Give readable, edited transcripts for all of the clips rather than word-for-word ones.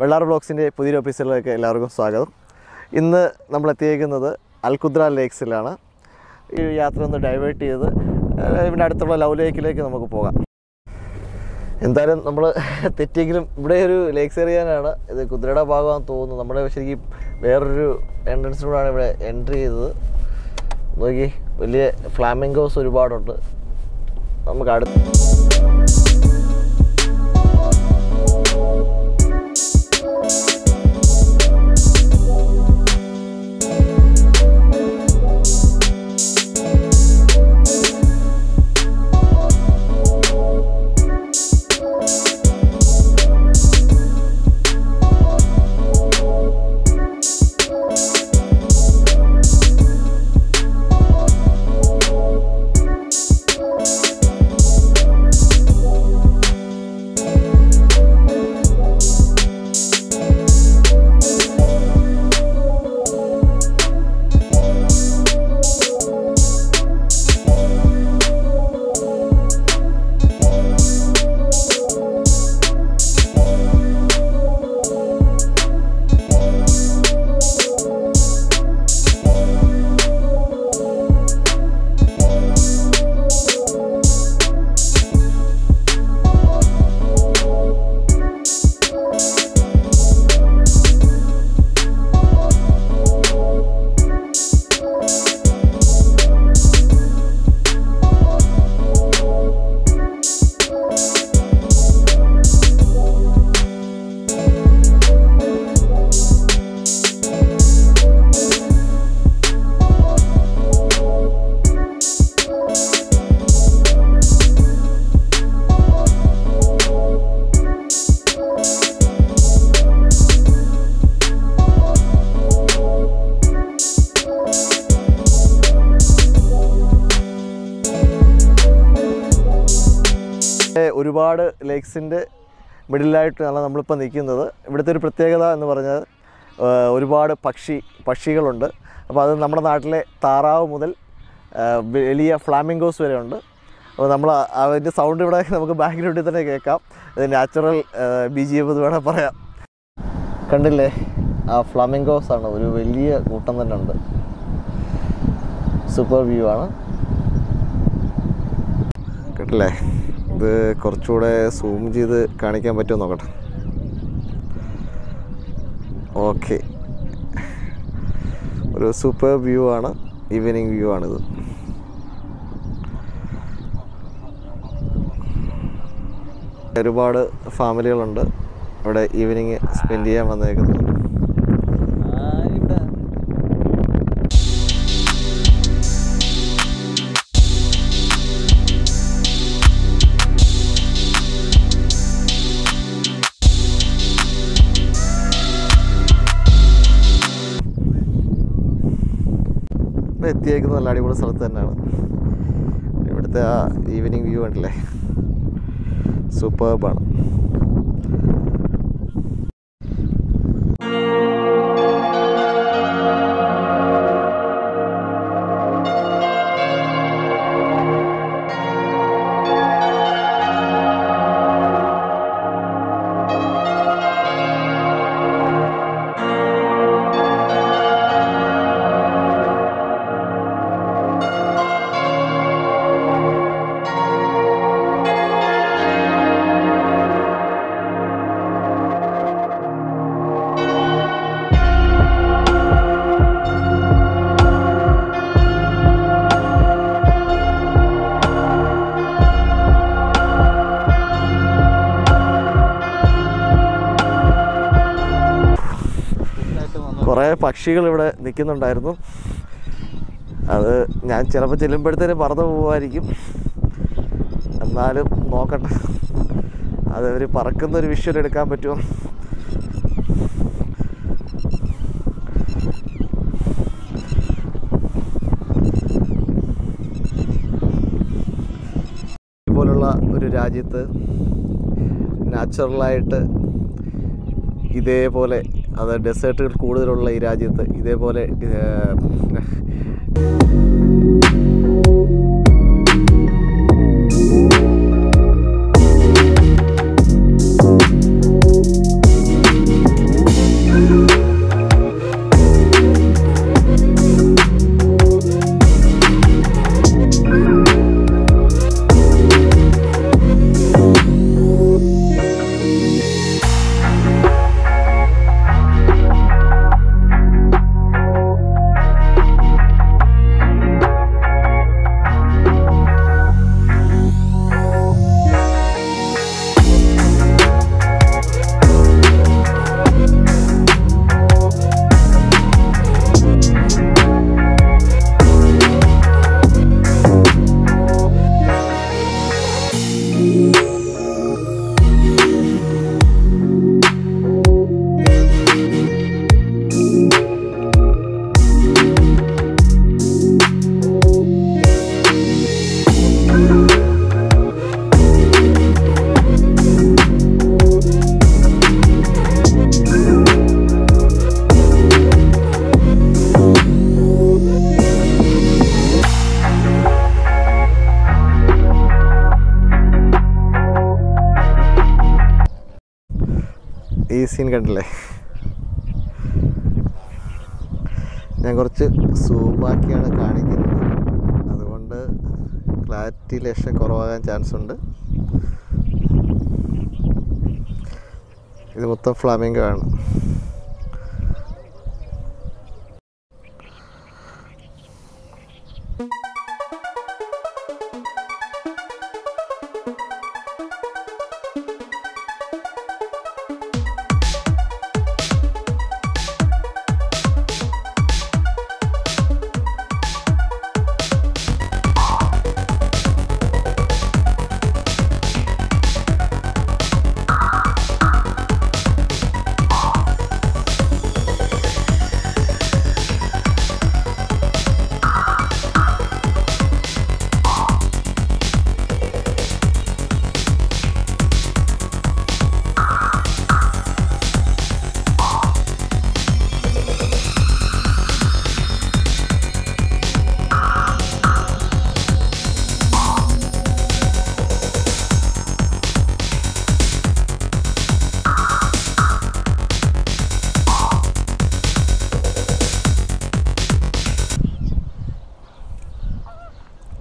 വെള്ളാർ വ്ളോഗ്സിൻ്റെ പുതിയൊരു എപ്പിസോഡിലേക്ക് എല്ലാവർക്കും സ്വാഗതം. ഇന്ന് നമ്മൾ എത്തിയിരിക്കുന്നത് അൽഖുദ്ര ലേക്സിലാണ്. ഈ യാത്ര ഒന്ന് ഡൈവേർട്ട് ചെയ്ത് ഇവിടെ അടുത്തുള്ള ലവ് ലേക്കിലേക്ക് നമുക്ക് പോകാം. എന്തായാലും നമ്മൾ തെറ്റിയെങ്കിലും ഇവിടെ ഒരു ലേക്സ് എറിയാനാണ്. ഇത് കുതിരയുടെ ഭാഗമാണെന്ന് തോന്നുന്നു. നമ്മുടെ ശരിക്കും വേറൊരു എൻട്രൻസിലൂടെയാണ് ഇവിടെ എൻട്രി ചെയ്തത്. നോക്കി, വലിയ ഫ്ലാമിംഗോസ് ഒരുപാടുണ്ട്. നമുക്ക് അടുത്ത് ഒരുപാട് ലേക്സിൻ്റെ മിഡിലായിട്ടാണ് നമ്മളിപ്പോൾ നിൽക്കുന്നത്. ഇവിടുത്തെ ഒരു പ്രത്യേകത എന്ന് പറഞ്ഞാൽ ഒരുപാട് പക്ഷികളുണ്ട്. അപ്പോൾ അത് നമ്മുടെ നാട്ടിലെ താറാവ് മുതൽ വലിയ ഫ്ലാമിംഗോസ് വരെ ഉണ്ട്. അപ്പോൾ നമ്മൾ അതിൻ്റെ സൗണ്ട് ഇവിടെ നമുക്ക് ബാക്ക്ഗ്രൗണ്ടിൽ തന്നെ കേൾക്കാം. അത് നാച്ചുറൽ BGM എന്ന് വേണം പറയാം. കണ്ടില്ലേ, ആ ഫ്ലാമിംഗോസ് ആണ്, ഒരു വലിയ കൂട്ടം തന്നെ ഉണ്ട്. സൂപ്പർ വ്യൂ ആണ്, കേട്ടില്ലേ. ഇത് കുറച്ചുകൂടെ സൂം ചെയ്ത് കാണിക്കാൻ പറ്റുമോ നോക്കട്ടെ. ഓക്കെ, ഒരു സൂപ്പർ വ്യൂ ആണ്, ഈവനിങ് വ്യൂ ആണിത്. ഒരുപാട് ഫാമിലികളുണ്ട് ഇവിടെ ഈവനിങ് സ്പെൻഡ് ചെയ്യാൻ വന്നേക്കുന്നത്. എത്തിയേക്കുന്നത് നല്ല അടിപൊളി സ്ഥലത്ത് തന്നെയാണ്. ഇവിടുത്തെ ആ ഈവനിങ് വ്യൂ ഉണ്ടല്ലേ, സൂപ്പർബാണ്. കുറേ പക്ഷികൾ ഇവിടെ നിൽക്കുന്നുണ്ടായിരുന്നു. അത് ഞാൻ ചിലപ്പോൾ ചെല്ലുമ്പോഴത്തേനും പറന്നു പോകുമായിരിക്കും. എന്നാലും നോക്കട്ടെ, അതവർ പറക്കുന്നൊരു വിഷ്വൽ എടുക്കാൻ പറ്റുമോ. ഇതുപോലുള്ള ഒരു രാജ്യത്ത് നാച്ചുറലായിട്ട് ഇതേപോലെ, അത് ഡെസേർട്ടുകൾ കൂടുതലുള്ള ഈ രാജ്യത്ത് ഇതേപോലെ ഈ സീൻ കണ്ടില്ലേ? ഞാൻ കുറച്ച് സൂമാക്കിയാണ് കാണിക്കുന്നത്, അതുകൊണ്ട് ക്ലാരിറ്റി ലേശം കുറവാകാൻ ചാൻസ് ഉണ്ട്. ഇത് മൊത്തം ഫ്ലാമിംഗോ ആണ്.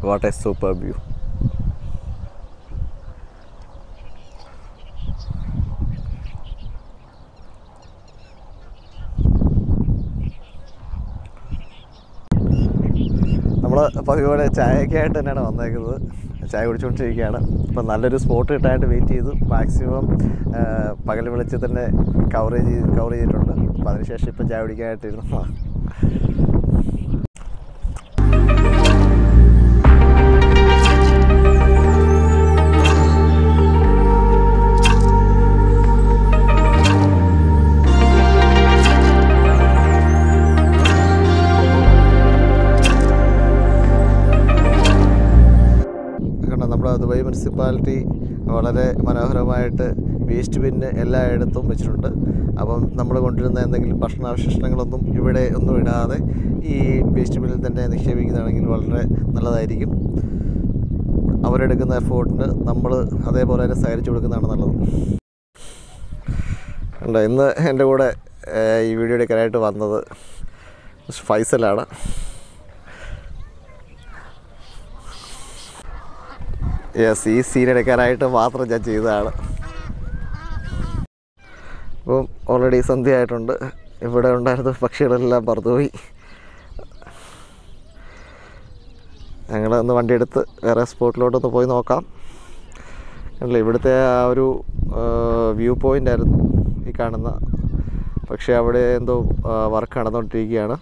What a superb view. നമ്മൾ പതിവോടെ ചായയൊക്കെയായിട്ട് തന്നെയാണ് വന്നേക്കുന്നത്. ചായ കുടിച്ചുകൊണ്ടിരിക്കുകയാണ്. അപ്പോൾ നല്ലൊരു സ്പോട്ട് കിട്ടാനായിട്ട് വെയിറ്റ് ചെയ്തു. മാക്സിമം പകൽ വെളിച്ചത്തിൽ തന്നെ കവർ ചെയ്തിട്ടുണ്ട്. അപ്പോൾ അതിനുശേഷം ഇപ്പം ചായ കുടിക്കാനായിട്ടിരുന്നു. നമ്മുടെ ദുബായ് മുനിസിപ്പാലിറ്റി വളരെ മനോഹരമായിട്ട് വേസ്റ്റ് ബിന്ന് എല്ലായിടത്തും വെച്ചിട്ടുണ്ട്. അപ്പം നമ്മൾ കൊണ്ടുവരുന്ന എന്തെങ്കിലും ഭക്ഷണാവശിഷ്ടങ്ങളൊന്നും ഇവിടെ ഒന്നും ഇടാതെ ഈ വേസ്റ്റ് ബിന്നിൽ തന്നെ നിക്ഷേപിക്കുന്നതാണെങ്കിൽ വളരെ നല്ലതായിരിക്കും. അവരെടുക്കുന്ന എഫേർട്ടിന് നമ്മൾ അതേപോലെ തന്നെ സഹകരിച്ചു കൊടുക്കുന്നതാണ് നല്ലത്. ഉണ്ട് ഇന്ന് എൻ്റെ കൂടെ ഈ വീഡിയോ എടുക്കാനായിട്ട് വന്നത് ഫൈസലാണ്. യെസ്, ഈ സീൻ എടുക്കാനായിട്ട് മാത്രം ഞാൻ ചെയ്തതാണ്. അപ്പം ഓൾറെഡി സന്ധ്യ ആയിട്ടുണ്ട്. ഇവിടെ ഉണ്ടായിരുന്ന പക്ഷികളെല്ലാം പറന്നുപോയി. ഞങ്ങളൊന്ന് വണ്ടിയെടുത്ത് വേറെ സ്പോട്ടിലോട്ടൊന്ന് പോയി നോക്കാം. അല്ല, ഇവിടുത്തെ ആ ഒരു വ്യൂ പോയിൻ്റ് ആയിരുന്നു ഈ കാണുന്ന. പക്ഷേ അവിടെ എന്തോ വർക്ക് നടന്നുകൊണ്ടിരിക്കുകയാണ്.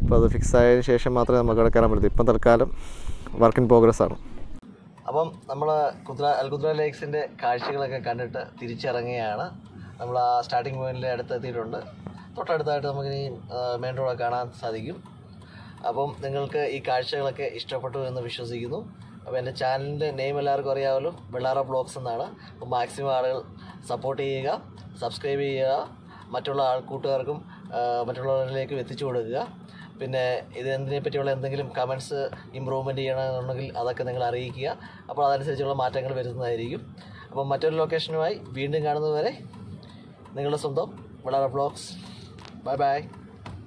അപ്പോൾ അത് ഫിക്സ് ആയതിനു ശേഷം മാത്രമേ നമുക്ക് അവിടെ കയറാൻ പറ്റൂ. ഇപ്പം തൽക്കാലം വർക്ക് ഇൻ പ്രോഗ്രസ് ആണ്. അപ്പം നമ്മൾ അൽഖുദ്ര ലേക്സിൻ്റെ കാഴ്ചകളൊക്കെ കണ്ടിട്ട് തിരിച്ചിറങ്ങുകയാണ്. നമ്മൾ ആ സ്റ്റാർട്ടിംഗ് പോയിന്റിൽ അടുത്തെത്തിയിട്ടുണ്ട്. തൊട്ടടുത്തായിട്ട് നമുക്കിനി മെയിൻ റോഡ് കാണാൻ സാധിക്കും. അപ്പം നിങ്ങൾക്ക് ഈ കാഴ്ചകളൊക്കെ ഇഷ്ടപ്പെട്ടു എന്ന് വിശ്വസിക്കുന്നു. അപ്പോൾ എൻ്റെ ചാനലിൻ്റെ നെയിം എല്ലാവർക്കും അറിയാമല്ലോ, വെള്ളാറ വ്ളോഗ്സ് എന്നാണ്. അപ്പോൾ മാക്സിമം ആളുകൾ സപ്പോർട്ട് ചെയ്യുക, സബ്സ്ക്രൈബ് ചെയ്യുക, മറ്റുള്ള കൂട്ടുകാർക്കും മറ്റുള്ളവരിലേക്കും എത്തിച്ചു കൊടുക്കുക. പിന്നെ ഇതിനെ പറ്റിയുള്ള എന്തെങ്കിലും കമൻറ്റ്സ് ഇമ്പ്രൂവ്മെൻറ്റ് ചെയ്യണമെന്നുണ്ടെങ്കിൽ അതൊക്കെ നിങ്ങൾ അറിയിക്കുക. അപ്പോൾ അതനുസരിച്ചുള്ള മാറ്റങ്ങൾ വരുന്നതായിരിക്കും. അപ്പം മറ്റൊരു ലൊക്കേഷനുമായി വീണ്ടും കാണുന്നതുവരെ നിങ്ങളുടെ സ്വന്തം വെള്ളാറ വ്ളോഗ്സ്. Bye bye.